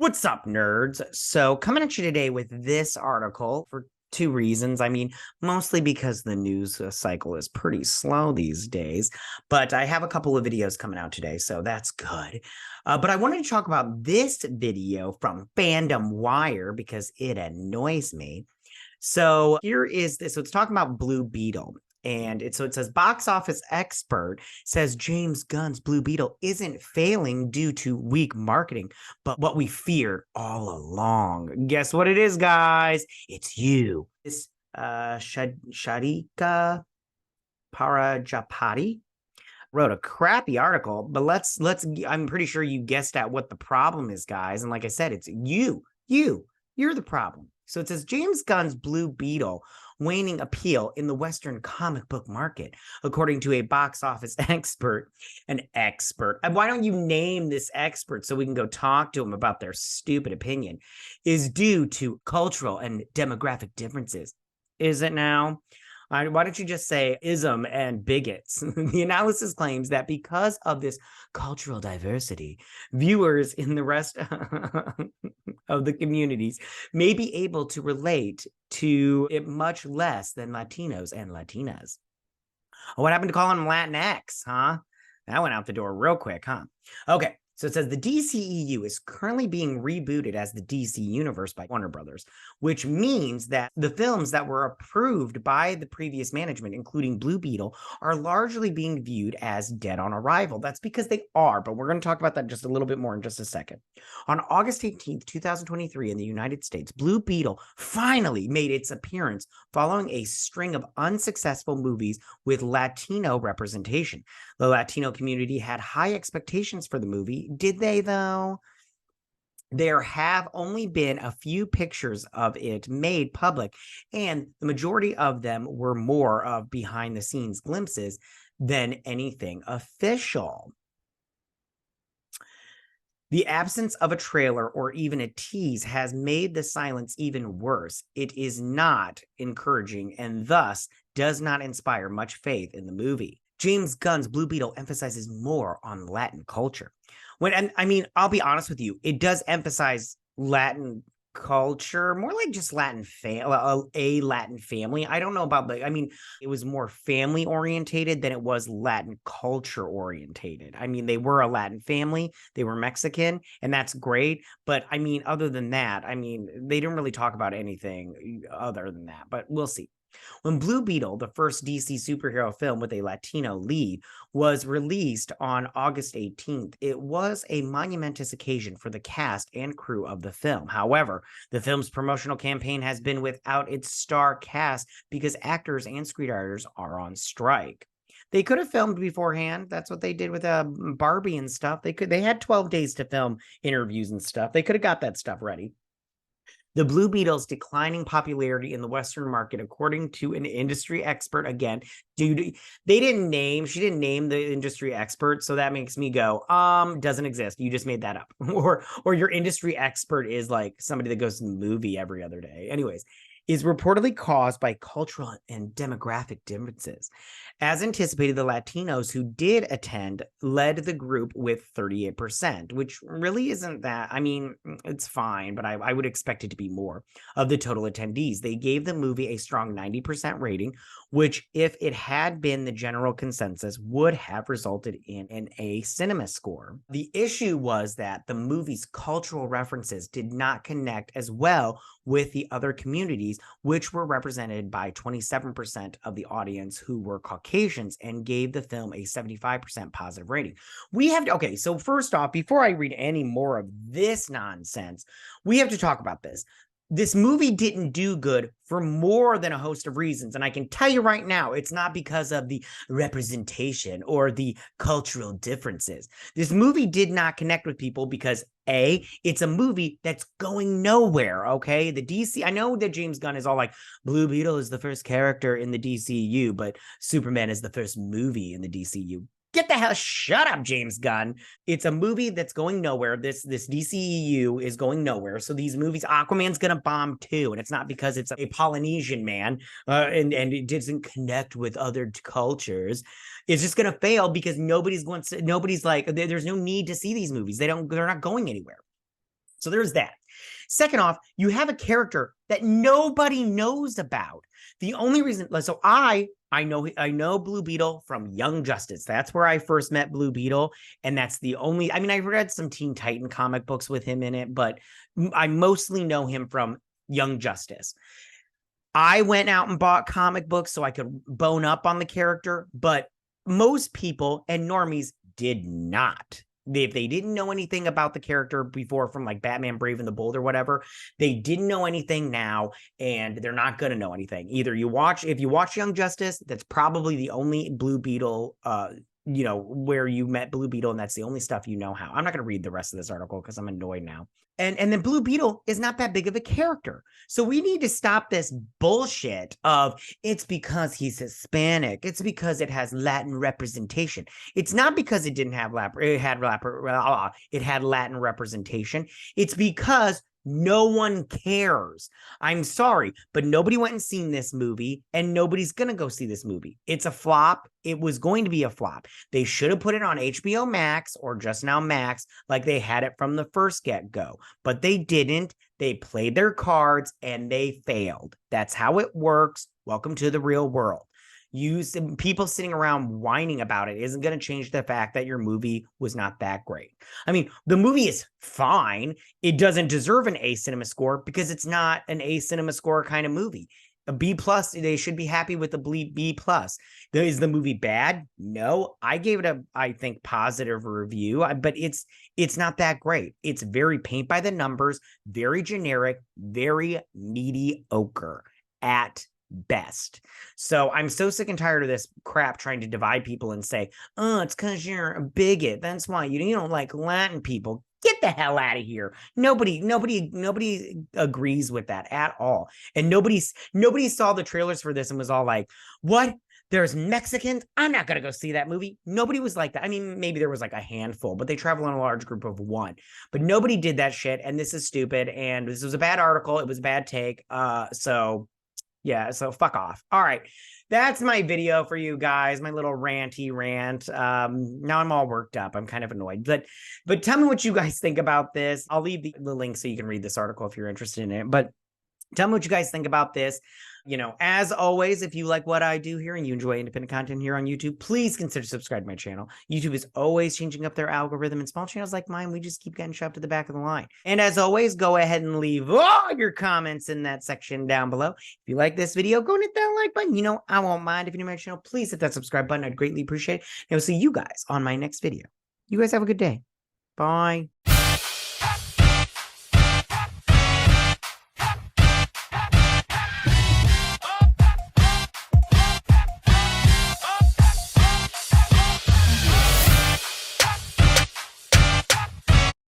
What's up, nerds? So, coming at you today with this article for two reasons. Mostly because the news cycle is pretty slow these days, but I have a couple of videos coming out today, so that's good. But I wanted to talk about this video from Fandom Wire because it annoys me. So here is this. So it's talking about Blue Beetle. So it says box office expert says James Gunn's Blue Beetle isn't failing due to weak marketing, but what we feared all along. Guess what it is, guys? It's you. This Shadika Parajapati wrote a crappy article, but let's I'm pretty sure you guessed at what the problem is, guys. And like I said, it's you're the problem. So it says James Gunn's Blue Beetle waning appeal in the Western comic book market, according to a box office expert. An expert. And why don't you name this expert so we can go talk to them about their stupid opinion? Is due to cultural and demographic differences. Is it now? Why don't you just say ism and bigots? The analysis claims that because of this cultural diversity, viewers in the rest of the communities may be able to relate to it much less than Latinos and Latinas. What happened to calling them Latinx, huh? That went out the door real quick, huh? Okay. So it says the DCEU is currently being rebooted as the DC Universe by Warner Brothers, which means that the films that were approved by the previous management, including Blue Beetle, are largely being viewed as dead on arrival. That's because they are, but we're going to talk about that just a little bit more in just a second. On August 18th, 2023, in the United States, Blue Beetle finally made its appearance following a string of unsuccessful movies with Latino representation. The Latino community had high expectations for the movie. Did they, though? There have only been a few pictures of it made public, and the majority of them were more of behind-the-scenes glimpses than anything official. The absence of a trailer or even a tease has made the silence even worse. It is not encouraging and thus does not inspire much faith in the movie. James Gunn's Blue Beetle emphasizes more on Latin culture. I'll be honest with you, it does emphasize Latin culture, more like just a Latin family. I don't know about it was more family orientated than it was Latin culture orientated. They were a Latin family, they were Mexican, and that's great. But other than that, they didn't really talk about anything other than that, but we'll see. When Blue Beetle, the first DC superhero film with a Latino lead, was released on August 18th, it was a monumentous occasion for the cast and crew of the film. However, the film's promotional campaign has been without its star cast because actors and screenwriters are on strike. They could have filmed beforehand. That's what they did with Barbie and stuff. They had 12 days to film interviews and stuff. They could have got that stuff ready. The Blue Beetle's declining popularity in the Western market, according to an industry expert, again, she didn't name the industry expert, so that makes me go, doesn't exist. You just made that up. Or your industry expert is like somebody that goes to the movie every other day. Anyways, is reportedly caused by cultural and demographic differences. As anticipated, the Latinos who did attend led the group with 38%, which really isn't that. It's fine, but I would expect it to be more of the total attendees. They gave the movie a strong 90% rating, which, if it had been the general consensus, would have resulted in an A cinema score. The issue was that the movie's cultural references did not connect as well with the other communities, which were represented by 27% of the audience who were Caucasians, and gave the film a 75% positive rating. Okay, so first off, before I read any more of this nonsense, we have to talk about this. This movie didn't do good for more than a host of reasons. And I can tell you right now, it's not because of the representation or the cultural differences. This movie did not connect with people because A, it's a movie that's going nowhere, okay? I know that James Gunn is all like, Blue Beetle is the first character in the DCU, but Superman is the first movie in the DCU. Get the hell, shut up, James Gunn. It's a movie that's going nowhere. This DCEU is going nowhere. So these movies, Aquaman's going to bomb too. And it's not because it's a Polynesian man and it doesn't connect with other cultures. It's just going to fail because nobody's like, there's no need to see these movies. They're not going anywhere. So there's that. Second off, you have a character that nobody knows about. The only reason, so I know Blue Beetle from Young Justice. That's where I first met Blue Beetle, and that's the only. I mean, I read some Teen Titan comic books with him in it, but I mostly know him from Young Justice. I went out and bought comic books so I could bone up on the character, but most people and normies did not. If they didn't know anything about the character before from like Batman Brave and the Bold or whatever, they didn't know anything now, and they're not going to know anything. Either if you watch Young Justice, that's probably the only Blue Beetle, where you met Blue Beetle, and that's the only stuff you know how. I'm not going to read the rest of this article because I'm annoyed now. And then Blue Beetle is not that big of a character. So we need to stop this bullshit of it's because he's Hispanic. It's because it has Latin representation. It's not because it didn't have it had Latin representation. It's because no one cares. I'm sorry, but nobody went and seen this movie, and nobody's going to go see this movie. It's a flop. It was going to be a flop. They should have put it on HBO Max or just now Max, like they had it from the first get-go, but they didn't. They played their cards and they failed. That's how it works. Welcome to the real world. People sitting around whining about it isn't going to change the fact that your movie was not that great. I mean, the movie is fine. It doesn't deserve an A cinema score because it's not an A cinema score kind of movie. A B plus, they should be happy with the B plus. Is the movie bad? No, I gave it I think, positive review, but it's not that great. It's very paint by the numbers, very generic, very mediocre at best. So I'm so sick and tired of this crap trying to divide people and say, oh, it's because you're a bigot. That's why you don't like Latin people. Get the hell out of here. Nobody agrees with that at all. And nobody saw the trailers for this and was all like, what? There's Mexicans? I'm not going to go see that movie. Nobody was like that. I mean, maybe there was like a handful, but they travel in a large group of one. But nobody did that shit, and this is stupid, and this was a bad article. It was a bad take. So fuck off. All right. That's my video for you guys, my little ranty rant. Now I'm all worked up. I'm kind of annoyed. But tell me what you guys think about this. I'll leave the link so you can read this article if you're interested in it. But tell me what you guys think about this. As always, if you like what I do here and you enjoy independent content here on YouTube, please consider subscribing to my channel. YouTube is always changing up their algorithm, and small channels like mine, we just keep getting shoved to the back of the line. And as always, go ahead and leave all your comments in that section down below. If you like this video, go and hit that like button. I won't mind. If you're new to my channel, please hit that subscribe button. I'd greatly appreciate it. And I'll see you guys on my next video. You guys have a good day. Bye.